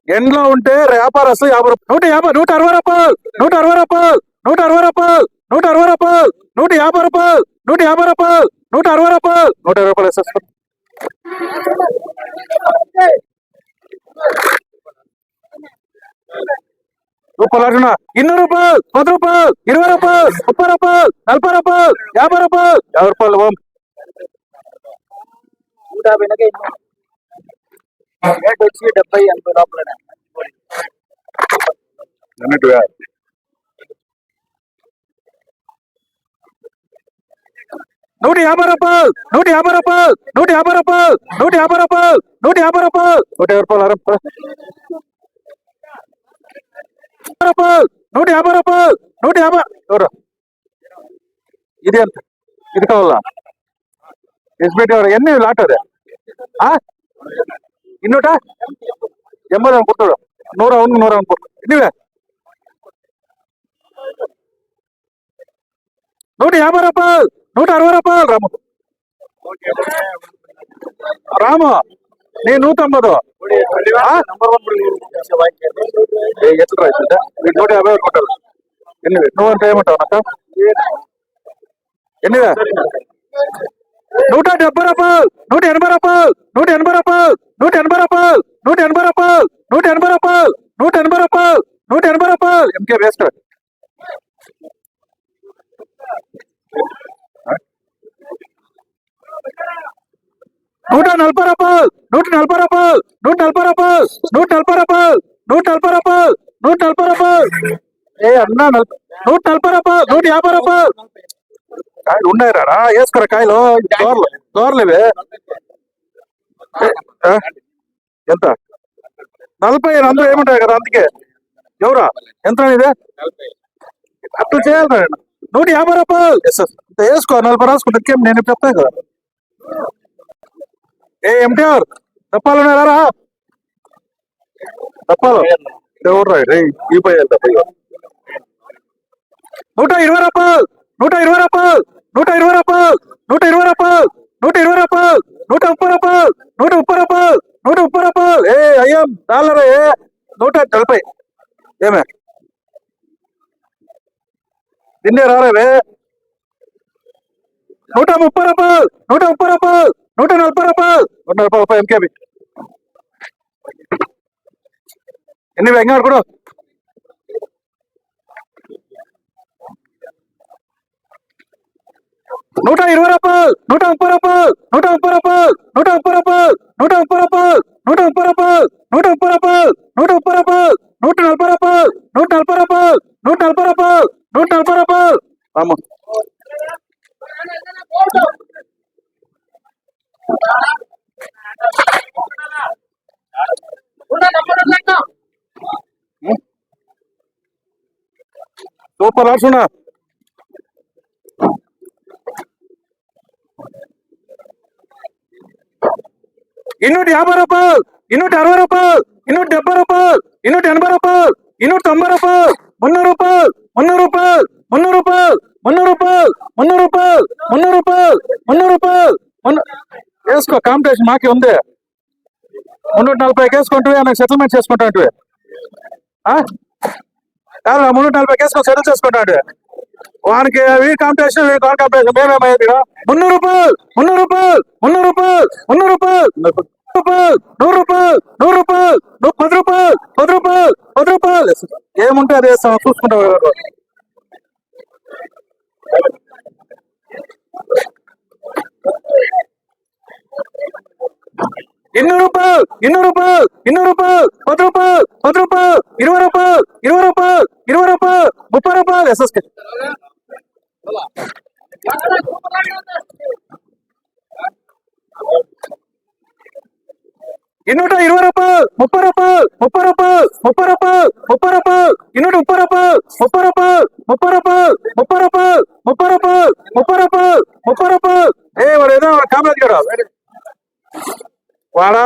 ఎండ్లో ఉంటే వ్యాపారస్తు 50 రూపాయలు, 150 రూపాయలు, 160 రూపాయలు, 160 రూపాయలు, 160 రూపాయలు, 150 రూపాయలు, 150 రూపాయలు, 160 రూపాయలు, 120 రూపాయలు వేసేసుకో. రూపాయలు 200 రూపాయలు, 10 రూపాయలు, 20 రూపాయలు, 30 రూపాయలు, 40 రూపాయలు, 50 రూపాయలు, 50 రూపాయలు. రేట్ వచ్చి 70-80 లోపల. 150 రూపాయలు, 150 రూపాయలు, 150 రూపాయలు, 150 రూపాయలు, 150 రూపాయలు, 150 రూపాయలు, 150 రూపాయలు, 150. ఇది ఎంత? ఇది కావాలా? ఎస్బిఐ ఎన్ని లాటరే ಇನ್ನೂಟ 80 ಕೊಟ್ಟಳು 100 ಕೊಟ್ಟು ಇದ್ದೀವಿ 150 రూపాయలు, 160 రూపాయలు. రాము నీ 190 ఎట్లా అవుతుందా? 150 కొట్టాలి. ఎన్ని నువ్వంతా ఏమంటావు నాకు? ఎన్నివే? 170 రూపాయలు, 180 రూపాయలు, 180 రూపాయలు, 180 రూపాయలు, 180 రూపాయలు, 180 రూపాయలు, 180 రూపాయలు, 180 రూపాయలు. ఎంకే వేస్ట్ 140 రూపాయలు, 140 రూపాయలు, 140 రూపాయలు, 140 రూపాయలు, 140 రూపాయలు, 140 రూపాయలు. ఏ అన్నా 140 రూపాయలు, 150 రూపాయలు. కాయలు ఉన్నాయిరా వేసుకోరా కాయలు. దోరలేవే ఎంత? 40. అందరూ ఏమంటారు కదా, అందుకే ఎవరా ఎంత ఇదే అట్లా చేయాలి. 150 రూపాయలు వేసుకో. 40 రాసుకుంటే ఇంకేం నేను చెప్తాను కదా. ఏ ఎంటీఆర్ తప్పాలు ఉన్నారా? తప్పాలు ఎవరు ఈ పై 120 రూపాయలు, 120 రూపాయలు, 120 రూపాయలు, 120 రూపాయలు, 120 రూపాయలు, 130 రూపాయలు, 130 రూపాయలు, 130 రూపాయలు. ఏ అయ్యాం డాలర్ 140. ఏమే తిండే రాలేవే? 130 రూపాయలు, 130 రూపాయలు, 140 రూపాయలు, 140 రూపాయలు. ఎంకేబి ఎన్ని వెంగాడు కూడా 120 రూపాయలు, 130 రూపాయలు, 130 రూపాయలు, 130 రూపాయలు, 130 రూపాయలు, 130 రూపాయలు, 130 రూపాయలు, 130 రూపాయలు, 140 రూపాయలు, 140 రూపాయలు, 140 రూపాయలు, 140 రూపాయలు. అమ్మ సూపర్ ఆర్సునా 250 రూపాయలు, 260 రూపాయలు, 270 రూపాయలు, 280 రూపాయలు, 290 రూపాయలు, 300 రూపాయలు, 300 రూపాయలు, 300 రూపాయలు, 300 రూపాయలు, 300 రూపాయలు, 300 రూపాయలు, 300 రూపాయలు. వేసుకో. కాంపిటీషన్ మాకే ఉంది. 340 వేసుకుంటే నాకు సెటిల్మెంట్ చేసుకుంటా అంటే కాదు. 340 వేసుకొని సెటిల్ చేసుకుంటా అంటే వానికి కాంపిటీషన్ కాంపిటీషన్ మేమేమైంది. 300 రూపాయలు, 300 రూపాయలు, 300 రూపాయలు, 300 రూపాయలు, 100 రూపాయలు, 100 రూపాయలు, 10 రూపాయలు, 10 రూపాయలు, 10 రూపాయలు. ఏముంటే అది వేస్తాం చూసుకుంటాం. 200 రూపాయలు, 200 రూపాయలు, 200 రూపాయలు, 10 రూపాయలు, 10 రూపాయలు, 20 రూపాయలు, 20 రూపాయలు, 20 రూపాయలు, 30 రూపాయలు. ఎస్ఎస్కే 220 రూపాయలు, 30 రూపాయలు, 30 రూపాయలు, 30 రూపాయలు, 30 రూపాయలు, 230 రూపాయలు, 30 రూపాయలు, 30 రూపాయలు, 30 రూపాయలు, 30 రూపాయలు, 30 రూపాయలు, 30 రూపాయలు. ఏ వాడు ఏదో కామరాజ్ గడ వాడా.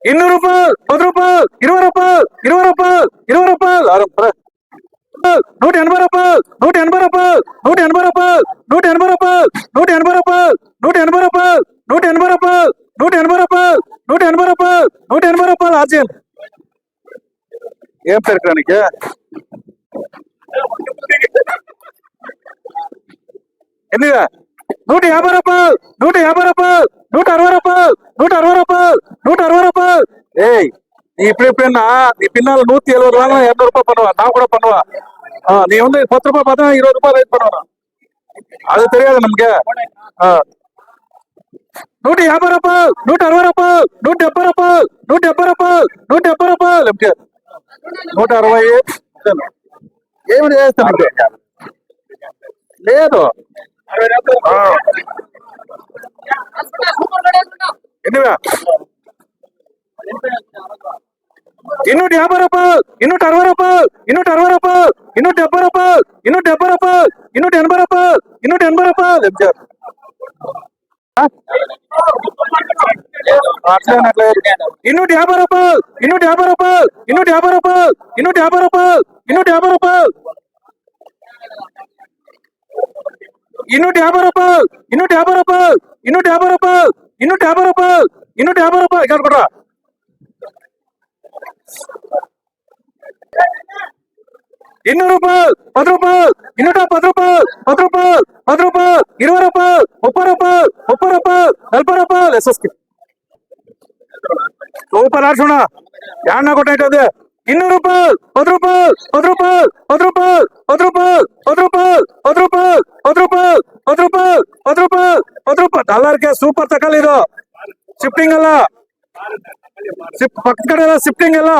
200 రూపాయలు, 10 రూపాయలు, 20 రూపాయలు, 20 రూపాయలు, 20 రూపాయలు. 180 రూపాయలు 180 రూపాయలు 180 రూపాయలు 180 రూపాయలు 180 రూపాయలు 180 రూపాయలు 180 రూపాయలు 180 రూపాయలు 180 రూపాయలు 180 రూపాయలు ఆర్జన్ ఏం పెరగడానికి ఎన్నిగా 150 రూపాయలు 150 రూపాయలు 160 రూపాయలు 160 రూపాయలు 160 రూపాయలు ஏய் நீ இப்படி எப்படின்னா நீ பின்னால 170 ரூபாய் 200 ரூபாய் பண்ணுவா நான் கூட பண்ணுவா நீ வந்து 10 ரூபாய் பார்த்தா 20 ரூபாய் ரைட் பண்ணுவா அது தெரியாது நமக்கு 150 రూపాయలు 160 రూపాయలు 170 రూపాయలు 170 రూపాయలు 170 రూపాయలు 160 ఏమి చేస్తాను లేదు ఎన్నివా 250 రూపాయలు 260 రూపాయలు 260 రూపాయలు 270 రూపాయలు 270 రూపాయలు 280 రూపాయలు 280 రూపాయలు ఇన్నూటి యాభై రూపాయలు 250 రూపాయలు 250 రూపాయలు 250 రూపాయలు 250 రూపాయలు 250 రూపాయలు 250 రూపాయలు 250 రూపాయలు 250 రూపాయలు 250 రూపాయలు ఇక్కడ కూడా 200 రూపాయలు 10 రూపాయలు 210 రూపాయలు 10 రూపాయలు 10 రూపాయలు 20 రూపాయలు 30 రూపాయలు 30 రూపాయలు 40 రూపాయలు ఎస్ఎస్కి సూపర్ ఆర్చున్నా యాన్న కొట్టేటది 200 రూపాయలు 10 రూపాయలు 10 రూపాయలు 10 రూపాయలు 10 రూపాయలు 10 రూపాయలు 10 రూపాయలు 10 రూపాయలు 10 రూపాయలు 10 రూపాయలు 10 రూపాయలు ಡಾಲರ್ಗೆ ಸೂಪರ್ ತಕಲಿದು ಶಿಫ್ಟಿಂಗ್ ಅಲ್ಲ ಪಕ್ಕ ಕಡೆ ಎಲ್ಲ ಶಿಫ್ಟಿಂಗ್ ಇಲ್ಲ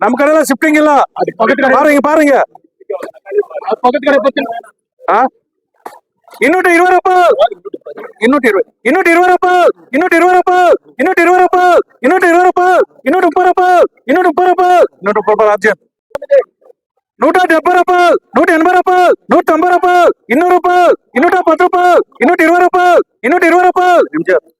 ನಮ್ ಕಡೆ ಎಲ್ಲ ಶಿಫ್ಟಿಂಗ್ ಇಲ್ಲ ಪಾರಿಂಗ 220 రూపాయలు 220 రూపాయలు 220 రూపాయలు 220 రూపాయలు 220 రూపాయలు 230 రూపాయలు 230 రూపాయలు 130 రూపాయలు అర్జున్ 170 రూపాయలు 180 రూపాయలు 190 రూపాయలు 200 రూపాయలు 210 రూపాయలు 220 రూపాయలు 220 రూపాయలు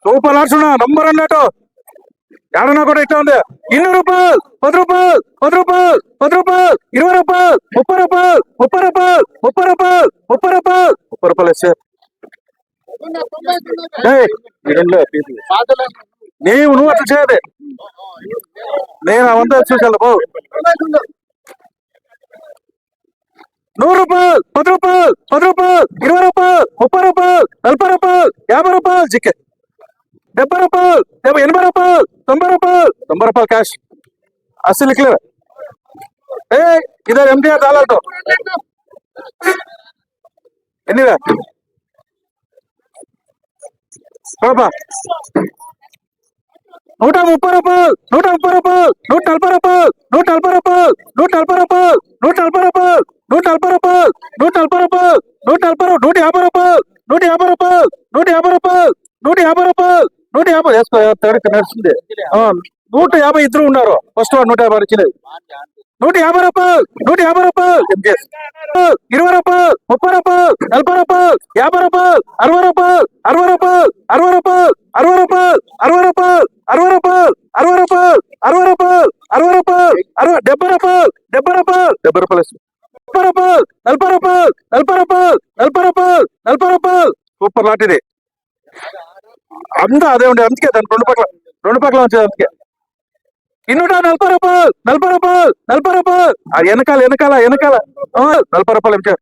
సూపర్ ఆర్చున్నా నంబర్ అన్నట్టు ఏడన్నా కూడా ఇట్లా ఉంది 200 రూపాయలు 10 రూపాయలు 10 రూపాయలు 10 రూపాయలు 20 రూపాయలు 30 రూపాయలు 30 రూపాయలు 30 రూపాయలు 30 రూపాయలు 30 రూపాయలు సార్ నువ్వు అట్లా చేయదే నేను అవంతా చూసాను బాబు 100 రూపాయలు 10 రూపాయలు 10 రూపాయలు 20 రూపాయలు 30 రూపాయలు 40 రూపాయలు 50 రూపాయలు చిక్కే 70 రూపాయలు 80 రూపాయలు 90 రూపాయలు 90 రూపాయలు క్యాష్ అసలు క్లియర్ ఏ ఇద్దరు ఎంటీఆర్ డాలర్తో ఎన్నివే చూడపా 130 రూపాయలు 130 రూపాయలు 140 రూపాయలు 140 రూపాయలు 140 రూపాయలు 140 రూపాయలు 140 రూపాయలు 140 రూపాయలు 150 రూపాయలు 150 రూపాయలు 150 రూపాయలు 150 రూపాయలు 150 వేసుకో నడుస్తుంది 150 ఇద్దరు ఉన్నారు ఫస్ట్ 150 వచ్చినది 150 రూపాయలు 150 రూపాయలు 20 రూపాయలు 30 రూపాయలు 40 రూపాయలు 50 రూపాయలు 60 రూపాయలు 60 రూపాయలు 60 రూపాయలు 60 రూపాయలు 60 రూపాయలు 60 రూపాయలు 60 రూపాయలు 60 రూపాయలు 60 రూపాయలు 70 రూపాయలు 70 రూపాయలు 70 రూపాయలు 30 రూపాయలు 40 రూపాయలు 40 రూపాయలు 40 రూపాయలు 40 రూపాయలు సూపర్ లాంటిది అంతా అదే ఉండే అందుకే దాని రెండు పక్కల వచ్చేది అందుకే 240 రూపాయలు 40 రూపాయలు 40 రూపాయలు అది వెనకాల 40 రూపాయలు